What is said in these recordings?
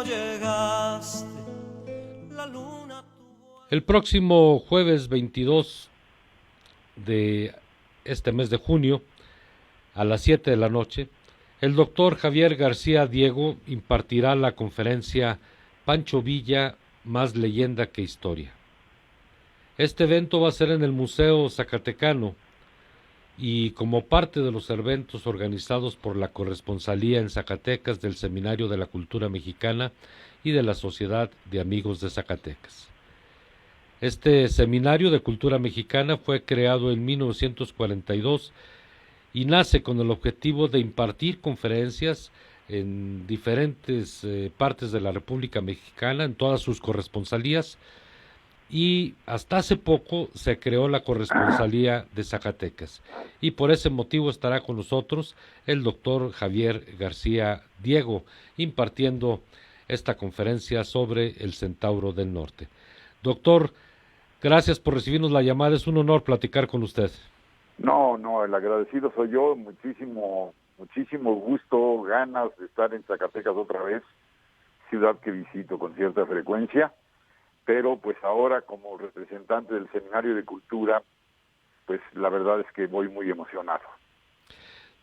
llegaste, la luna El próximo jueves 22 de este mes de junio, a las 7 de la noche, el doctor Javier García Diego impartirá la conferencia Pancho Villa, más leyenda que historia. Este evento va a ser en el Museo Zacatecano y como parte de los eventos organizados por la Corresponsalía en Zacatecas del Seminario de la Cultura Mexicana y de la Sociedad de Amigos de Zacatecas. Este Seminario de Cultura Mexicana fue creado en 1942 y nace con el objetivo de impartir conferencias en diferentes partes de la República Mexicana, en todas sus corresponsalías, y hasta hace poco se creó la corresponsalía de Zacatecas. Y por ese motivo estará con nosotros el doctor Javier García Diego, impartiendo esta conferencia sobre el Centauro del Norte. Doctor, gracias por recibirnos la llamada, es un honor platicar con usted. No, el agradecido soy yo, muchísimo gusto, ganas de estar en Zacatecas otra vez, ciudad que visito con cierta frecuencia, pero pues ahora como representante del Seminario de Cultura, pues la verdad es que voy muy emocionado.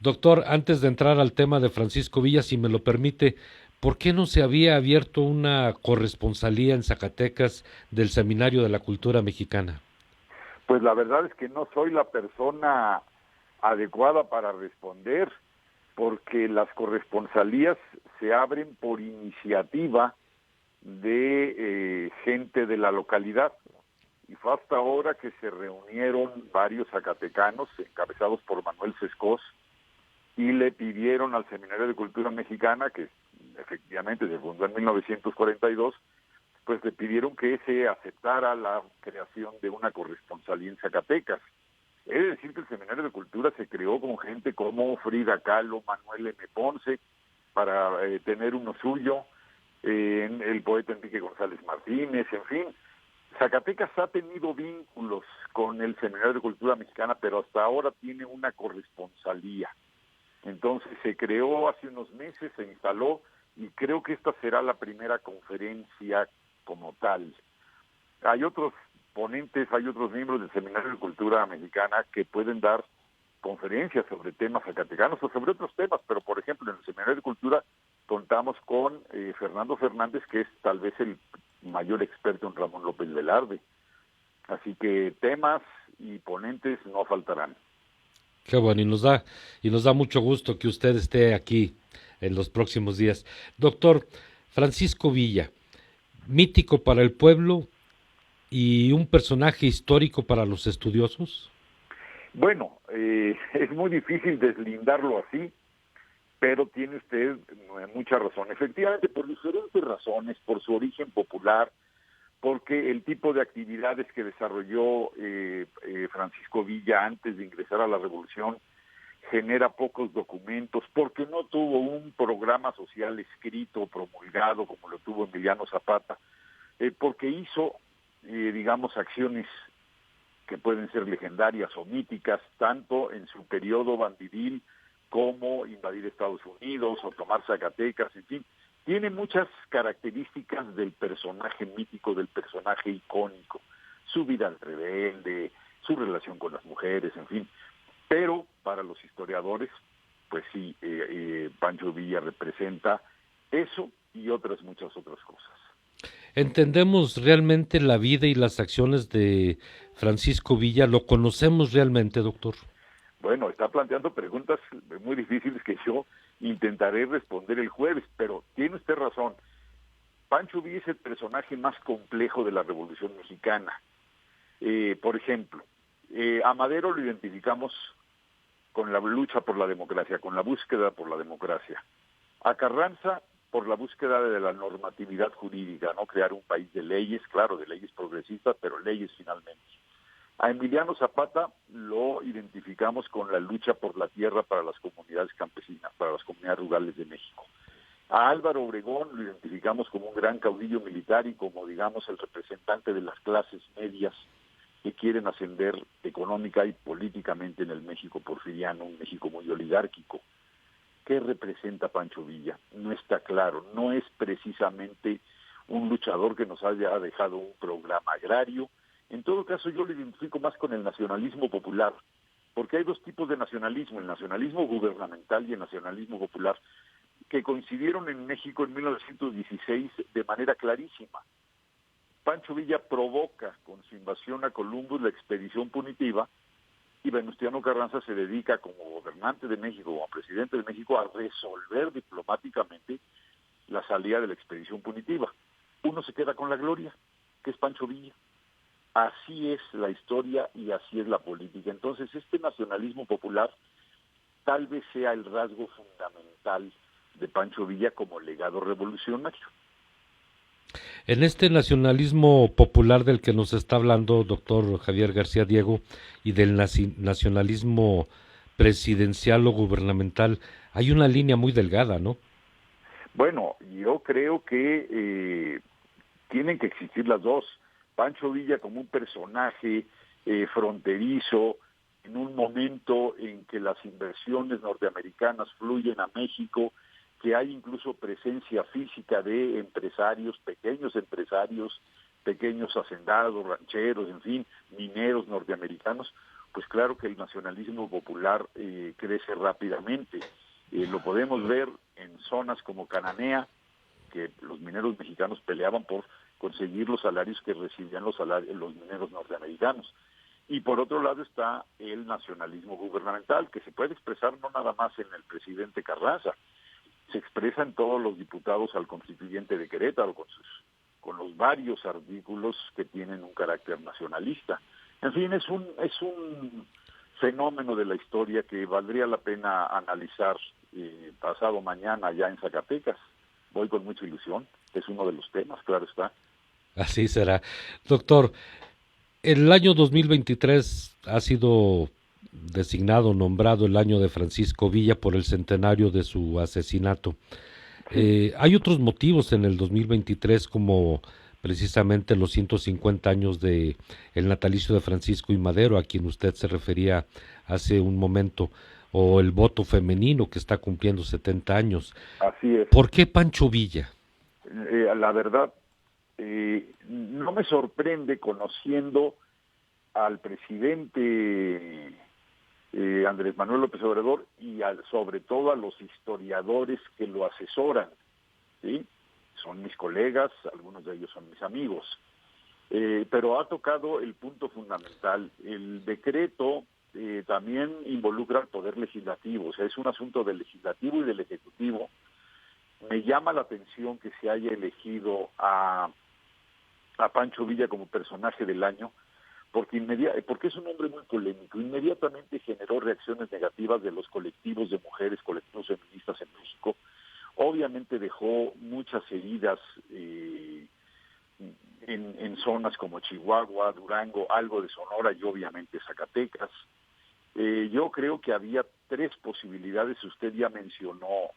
Doctor, antes de entrar al tema de Francisco Villa, si me lo permite, ¿por qué no se había abierto una corresponsalía en Zacatecas del Seminario de la Cultura Mexicana? Pues la verdad es que no soy la persona adecuada para responder, porque las corresponsalías se abren por iniciativa de gente de la localidad, y fue hasta ahora que se reunieron varios zacatecanos encabezados por Manuel Sescós y le pidieron al Seminario de Cultura Mexicana, que efectivamente se fundó en 1942, pues le pidieron que se aceptara la creación de una corresponsalía en Zacatecas. He de decir que el Seminario de Cultura se creó con gente como Frida Kahlo, Manuel M. Ponce, para tener uno suyo, el poeta Enrique González Martínez, en fin. Zacatecas ha tenido vínculos con el Seminario de Cultura Mexicana, pero hasta ahora tiene una corresponsalía. Entonces se creó hace unos meses, se instaló, y creo que esta será la primera conferencia como tal. Hay otros ponentes, hay otros miembros del Seminario de Cultura Mexicana que pueden dar conferencias sobre temas zacatecanos o sobre otros temas, pero por ejemplo en el Seminario de Cultura contamos con Fernando Fernández, que es tal vez el mayor experto en Ramón López Velarde. Así que temas y ponentes no faltarán. Qué bueno, y nos da mucho gusto que usted esté aquí en los próximos días. Doctor Francisco Villa, mítico para el pueblo y un personaje histórico para los estudiosos. Bueno, es muy difícil deslindarlo así, pero tiene usted mucha razón. Efectivamente, por diferentes razones, por su origen popular, porque el tipo de actividades que desarrolló Francisco Villa antes de ingresar a la Revolución genera pocos documentos, porque no tuvo un programa social escrito, promulgado, como lo tuvo Emiliano Zapata, porque hizo, digamos, acciones que pueden ser legendarias o míticas, tanto en su periodo bandidil como invadir Estados Unidos o tomar Zacatecas, en fin. Tiene muchas características del personaje mítico, del personaje icónico, su vida al rebelde, su relación con las mujeres, en fin. Pero para los historiadores, pues sí, Pancho Villa representa eso y muchas otras cosas. ¿Entendemos realmente la vida y las acciones de Francisco Villa? ¿Lo conocemos realmente, doctor? Bueno, está planteando preguntas muy difíciles que yo intentaré responder el jueves, pero tiene usted razón. Pancho Villa es el personaje más complejo de la Revolución Mexicana. Por ejemplo, a Madero lo identificamos con la lucha por la democracia, con la búsqueda por la democracia. A Carranza por la búsqueda de la normatividad jurídica, no crear un país de leyes, claro, de leyes progresistas, pero leyes finalmente. A Emiliano Zapata lo identificamos con la lucha por la tierra para las comunidades campesinas, para las comunidades rurales de México. A Álvaro Obregón lo identificamos como un gran caudillo militar y como, digamos, el representante de las clases medias que quieren ascender económica y políticamente en el México porfiriano, un México muy oligárquico. ¿Qué representa Pancho Villa? No está claro, no es precisamente un luchador que nos haya dejado un programa agrario. En todo caso, yo lo identifico más con el nacionalismo popular, porque hay dos tipos de nacionalismo, el nacionalismo gubernamental y el nacionalismo popular, que coincidieron en México en 1916 de manera clarísima. Pancho Villa provoca con su invasión a Columbus la expedición punitiva, y Venustiano Carranza se dedica como gobernante de México, como presidente de México, a resolver diplomáticamente la salida de la expedición punitiva. Uno se queda con la gloria, que es Pancho Villa. Así es la historia y así es la política. Entonces, este nacionalismo popular tal vez sea el rasgo fundamental de Pancho Villa como legado revolucionario. En este nacionalismo popular del que nos está hablando doctor Javier García Diego y del nacionalismo presidencial o gubernamental, hay una línea muy delgada, ¿no? Bueno, yo creo que tienen que existir las dos. Pancho Villa como un personaje fronterizo, en un momento en que las inversiones norteamericanas fluyen a México, que hay incluso presencia física de empresarios, pequeños hacendados, rancheros, en fin, mineros norteamericanos, pues claro que el nacionalismo popular crece rápidamente. Lo podemos ver en zonas como Cananea, que los mineros mexicanos peleaban por conseguir los salarios que recibían los mineros norteamericanos. Y por otro lado está el nacionalismo gubernamental, que se puede expresar no nada más en el presidente Carranza, se expresa en todos los diputados al constituyente de Querétaro, con los varios artículos que tienen un carácter nacionalista. En fin, es un fenómeno de la historia que valdría la pena analizar pasado mañana ya en Zacatecas. Voy con mucha ilusión, es uno de los temas, claro está. Así será. Doctor, el año 2023 ha sido designado, nombrado el año de Francisco Villa por el centenario de su asesinato. Sí. Hay otros motivos en el 2023 como precisamente los 150 años de el natalicio de Francisco I. Madero, a quien usted se refería hace un momento, o el voto femenino que está cumpliendo 70 años. Así es. ¿Por qué Pancho Villa? La verdad, no me sorprende conociendo al presidente Andrés Manuel López Obrador y sobre todo a los historiadores que lo asesoran, ¿sí? Son mis colegas, algunos de ellos son mis amigos, pero ha tocado el punto fundamental. El decreto también involucra al Poder Legislativo, o sea, es un asunto del Legislativo y del Ejecutivo. Me llama la atención que se haya elegido a Pancho Villa como personaje del año, porque es un hombre muy polémico. Inmediatamente generó reacciones negativas de los colectivos de mujeres, colectivos feministas en México. Obviamente dejó muchas heridas en zonas como Chihuahua, Durango, algo de Sonora y obviamente Zacatecas. Yo creo que había tres posibilidades, usted ya mencionó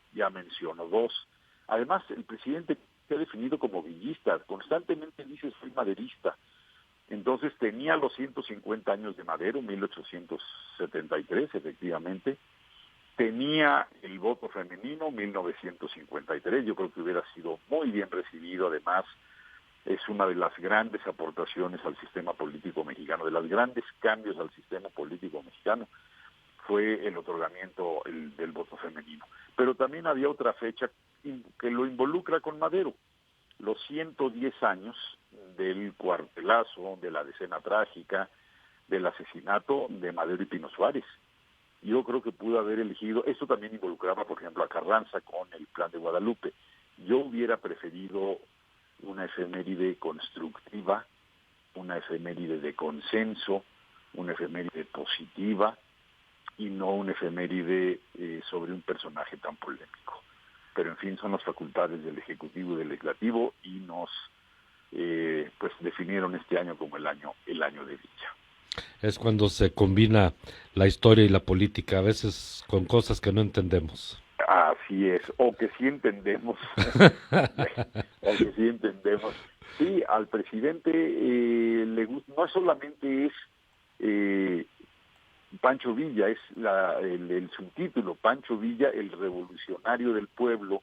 dos. Además, el presidente se ha definido como villista, constantemente dice soy maderista. Entonces tenía los 150 años de Madero, 1873, efectivamente. Tenía el voto femenino, 1953. Yo creo que hubiera sido muy bien recibido. Además, es una de las grandes aportaciones al sistema político mexicano, de los grandes cambios al sistema político mexicano, fue el otorgamiento del voto femenino. Pero también había otra fecha que lo involucra con Madero, los 110 años del cuartelazo, de la decena trágica, del asesinato de Madero y Pino Suárez. Yo creo que pudo haber elegido, esto también involucraba, por ejemplo, a Carranza con el Plan de Guadalupe. Yo hubiera preferido una efeméride constructiva, una efeméride de consenso, una efeméride positiva, y no una efeméride sobre un personaje tan polémico. Pero en fin, son las facultades del Ejecutivo y del Legislativo y nos pues definieron este año como el año de Villa. Es cuando se combina la historia y la política, a veces con cosas que no entendemos. Así es, o que sí entendemos, Sí, al presidente le gusta, no solamente es Pancho Villa es el subtítulo, Pancho Villa, el revolucionario del pueblo,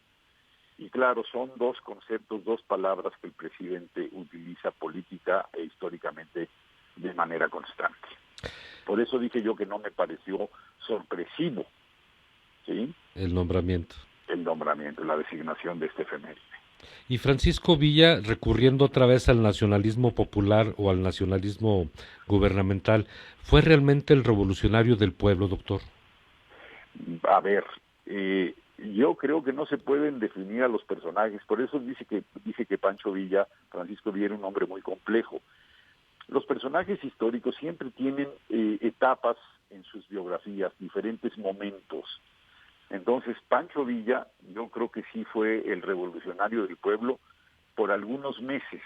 y claro, son dos conceptos, dos palabras que el presidente utiliza política e históricamente de manera constante. Por eso dije yo que no me pareció sorpresivo, ¿sí? El nombramiento. El nombramiento, la designación de este efeméride. Y Francisco Villa, recurriendo otra vez al nacionalismo popular o al nacionalismo gubernamental, ¿fue realmente el revolucionario del pueblo, doctor? A ver, yo creo que no se pueden definir a los personajes, por eso dije que Pancho Villa, Francisco Villa era un hombre muy complejo. Los personajes históricos siempre tienen etapas en sus biografías, diferentes momentos. Entonces, Pancho Villa, yo creo que sí fue el revolucionario del pueblo por algunos meses.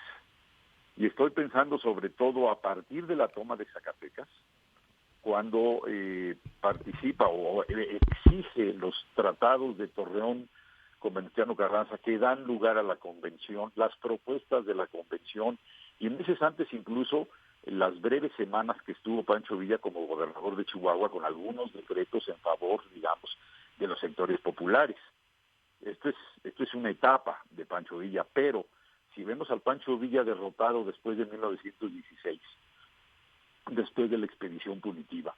Y estoy pensando sobre todo a partir de la toma de Zacatecas, cuando participa o exige los tratados de Torreón con Venustiano Carranza que dan lugar a la convención, las propuestas de la convención, y meses antes incluso las breves semanas que estuvo Pancho Villa como gobernador de Chihuahua con algunos decretos en favor, digamos, de los sectores populares. Esto es una etapa de Pancho Villa, pero si vemos al Pancho Villa derrotado después de 1916, después de la expedición punitiva,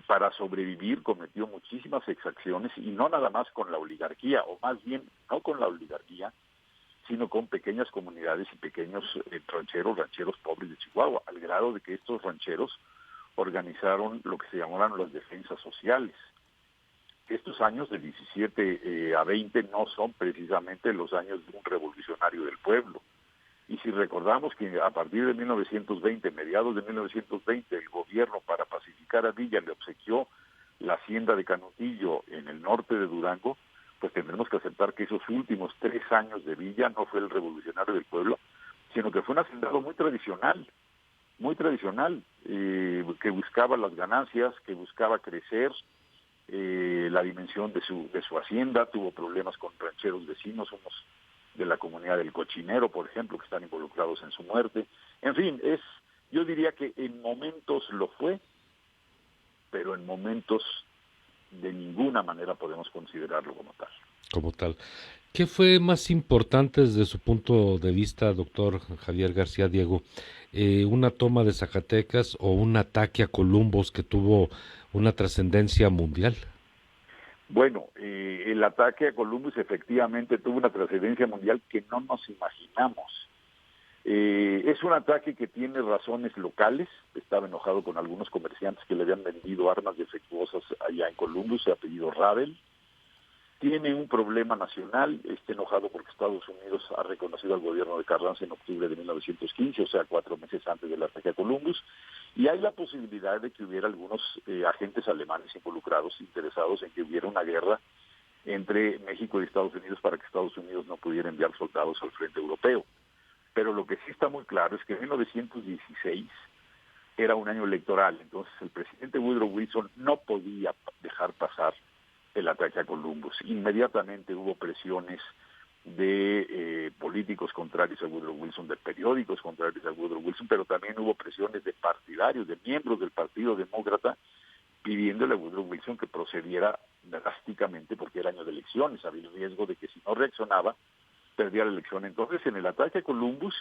para sobrevivir cometió muchísimas exacciones y no nada más con la oligarquía, o más bien no con la oligarquía, sino con pequeñas comunidades y pequeños rancheros pobres de Chihuahua, al grado de que estos rancheros organizaron lo que se llamaban las defensas sociales. Estos años de 17 a 20 no son precisamente los años de un revolucionario del pueblo. Y si recordamos que a partir de 1920, mediados de 1920, el gobierno para pacificar a Villa le obsequió la hacienda de Canutillo en el norte de Durango, pues tendremos que aceptar que esos últimos 3 años de Villa no fue el revolucionario del pueblo, sino que fue un hacendado muy tradicional, que buscaba las ganancias, que buscaba crecer, la dimensión de su hacienda, tuvo problemas con rancheros vecinos, unos de la comunidad del Cochinero, por ejemplo, que están involucrados en su muerte. En fin, yo diría que en momentos lo fue, pero en momentos de ninguna manera podemos considerarlo como tal. Como tal. ¿Qué fue más importante desde su punto de vista, doctor Javier García Diego? ¿Una toma de Zacatecas o un ataque a Columbus que tuvo una trascendencia mundial? Bueno, el ataque a Columbus efectivamente tuvo una trascendencia mundial que no nos imaginamos. Es un ataque que tiene razones locales. Estaba enojado con algunos comerciantes que le habían vendido armas defectuosas allá en Columbus, se apellido Ravel. Tiene un problema nacional, está enojado porque Estados Unidos ha reconocido al gobierno de Carranza en octubre de 1915, o sea, 4 meses antes del ataque a Columbus, y hay la posibilidad de que hubiera algunos agentes alemanes involucrados, interesados en que hubiera una guerra entre México y Estados Unidos para que Estados Unidos no pudiera enviar soldados al frente europeo. Pero lo que sí está muy claro es que en 1916 era un año electoral, entonces el presidente Woodrow Wilson no podía dejar pasar el ataque a Columbus. Inmediatamente hubo presiones de políticos contrarios a Woodrow Wilson, de periódicos contrarios a Woodrow Wilson, pero también hubo presiones de partidarios, de miembros del Partido Demócrata, pidiéndole a Woodrow Wilson que procediera drásticamente porque era año de elecciones, había el riesgo de que si no reaccionaba, perdía la elección. Entonces, en el ataque a Columbus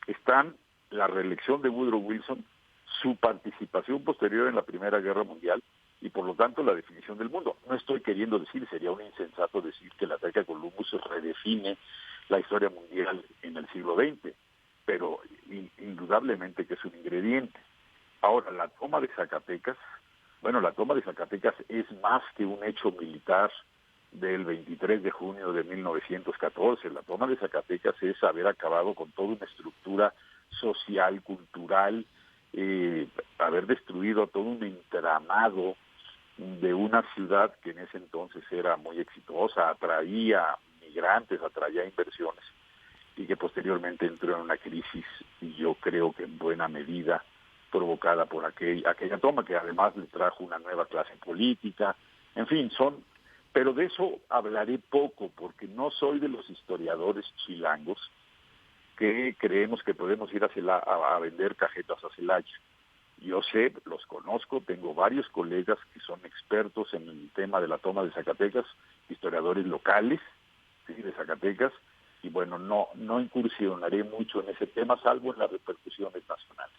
están la reelección de Woodrow Wilson, su participación posterior en la Primera Guerra Mundial, y por lo tanto la definición del mundo. No estoy queriendo decir, sería un insensato decir que el ataque a Columbus redefine la historia mundial en el siglo XX, pero indudablemente que es un ingrediente. Ahora, la toma de Zacatecas, la toma de Zacatecas es más que un hecho militar del 23 de junio de 1914. La toma de Zacatecas es haber acabado con toda una estructura social, cultural, haber destruido todo un entramado de una ciudad que en ese entonces era muy exitosa, atraía migrantes, atraía inversiones, y que posteriormente entró en una crisis, y yo creo que en buena medida provocada por aquella toma, que además le trajo una nueva clase política. En fin, pero de eso hablaré poco, porque no soy de los historiadores chilangos que creemos que podemos ir a vender cajetas a Celaya. Yo sé, los conozco, tengo varios colegas que son expertos en el tema de la toma de Zacatecas, historiadores locales, ¿sí?, de Zacatecas, y bueno, no incursionaré mucho en ese tema, salvo en las repercusiones nacionales.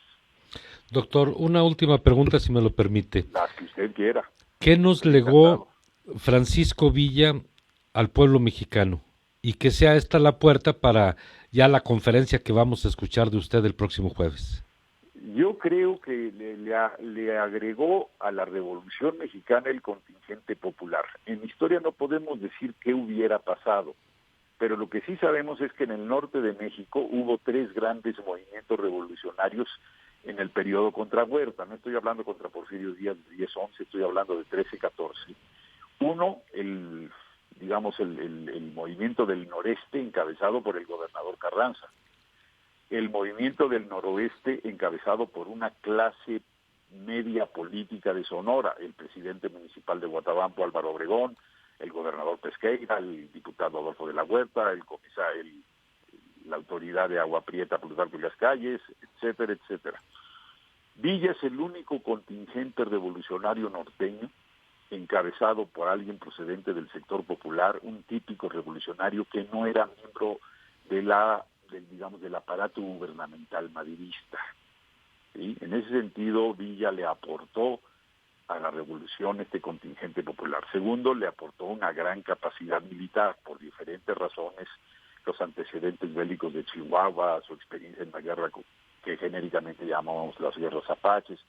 Doctor, una última pregunta, si me lo permite. Las que usted quiera. ¿Qué nos Estoy legó encantado. Francisco Villa al pueblo mexicano? Y que sea esta la puerta para ya la conferencia que vamos a escuchar de usted el próximo jueves. Yo creo que le agregó a la Revolución Mexicana el contingente popular. En historia no podemos decir qué hubiera pasado, pero lo que sí sabemos es que en el norte de México hubo 3 grandes movimientos revolucionarios en el periodo contra Huerta. No estoy hablando contra Porfirio Díaz de 10-11, estoy hablando de 13-14. Uno, el movimiento del noreste encabezado por el gobernador Carranza. El movimiento del noroeste encabezado por una clase media política de Sonora, el presidente municipal de Guatabampo, Álvaro Obregón, el gobernador Pesqueira, el diputado Adolfo de la Huerta, la autoridad de Agua Prieta, Plutarco y las Calles, etcétera, etcétera. Villa es el único contingente revolucionario norteño encabezado por alguien procedente del sector popular, un típico revolucionario que no era miembro del aparato gubernamental madridista. ¿Sí? En ese sentido, Villa le aportó a la revolución este contingente popular. Segundo, le aportó una gran capacidad militar, por diferentes razones, los antecedentes bélicos de Chihuahua, su experiencia en la guerra que genéricamente llamamos las guerras apaches,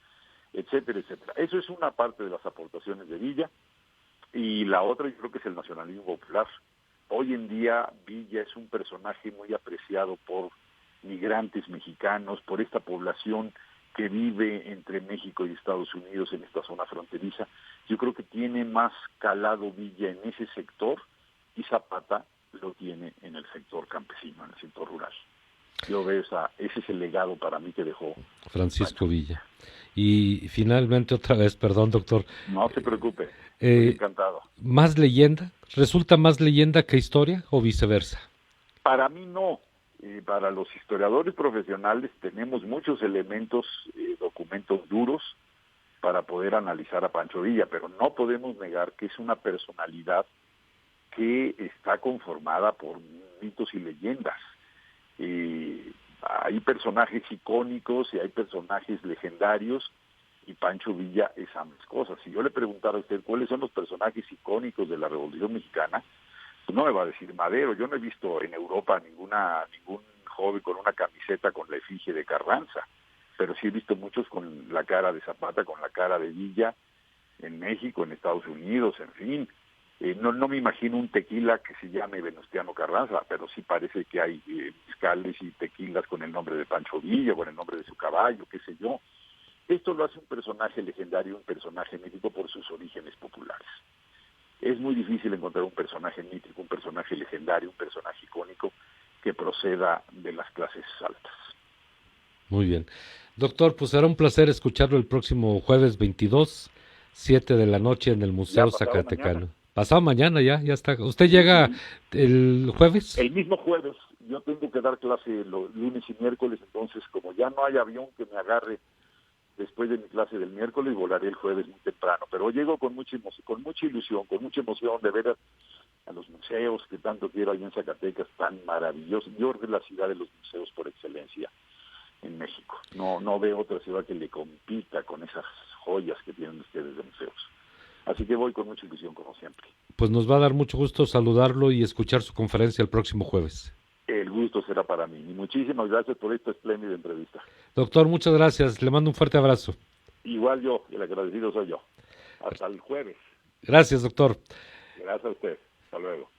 etcétera, etcétera. Eso es una parte de las aportaciones de Villa, y la otra yo creo que es el nacionalismo popular. Hoy en día Villa es un personaje muy apreciado por migrantes mexicanos, por esta población que vive entre México y Estados Unidos en esta zona fronteriza. Yo creo que tiene más calado Villa en ese sector y Zapata lo tiene en el sector campesino, en el sector rural. Yo veo ese es el legado para mí que dejó Francisco Villa. Y finalmente otra vez, perdón doctor. No se preocupe, estoy encantado. ¿Más leyenda? ¿Resulta más leyenda que historia o viceversa? Para mí no. Para los historiadores profesionales tenemos muchos elementos, documentos duros para poder analizar a Pancho Villa, pero no podemos negar que es una personalidad que está conformada por mitos y leyendas. Hay personajes icónicos y hay personajes legendarios, y Pancho Villa es ambas cosas. Si yo le preguntara a usted cuáles son los personajes icónicos de la Revolución Mexicana, pues no me va a decir Madero. Yo no he visto en Europa ningún joven con una camiseta con la efigie de Carranza, pero sí he visto muchos con la cara de Zapata, con la cara de Villa, en México, en Estados Unidos, en fin. No me imagino un tequila que se llame Venustiano Carranza, pero sí parece que hay mezcales y tequilas con el nombre de Pancho Villa, con el nombre de su caballo, qué sé yo. Esto lo hace un personaje legendario, un personaje mítico por sus orígenes populares. Es muy difícil encontrar un personaje mítico, un personaje legendario, un personaje icónico que proceda de las clases altas. Muy bien. Doctor, pues será un placer escucharlo el próximo jueves 22, 7 de la noche en el Museo Zacatecano. Mañana. Pasado mañana ya está. ¿Usted llega el jueves? El mismo jueves. Yo tengo que dar clase los lunes y miércoles, entonces como ya no hay avión que me agarre después de mi clase del miércoles, volaré el jueves muy temprano. Pero llego con mucha ilusión, con mucha emoción de ver a los museos que tanto quiero ahí en Zacatecas, tan maravillosos. Yo creo que es la ciudad de los museos por excelencia en México. No veo otra ciudad que le compita con esas joyas que tienen ustedes de museos. Así que voy con mucha ilusión, como siempre. Pues nos va a dar mucho gusto saludarlo y escuchar su conferencia el próximo jueves. El gusto será para mí. Y muchísimas gracias por esta espléndida entrevista. Doctor, muchas gracias. Le mando un fuerte abrazo. Igual yo, el agradecido soy yo. Hasta el jueves. Gracias, doctor. Gracias a usted. Hasta luego.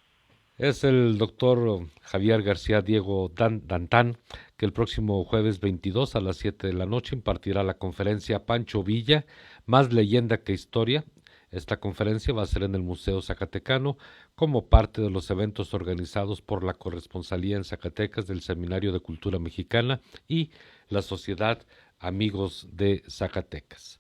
Es el doctor Javier García Diego Dantán, que el próximo jueves 22 a las 7 de la noche impartirá la conferencia Pancho Villa, más leyenda que historia. Esta conferencia va a ser en el Museo Zacatecano como parte de los eventos organizados por la Corresponsalía en Zacatecas del Seminario de Cultura Mexicana y la Sociedad Amigos de Zacatecas.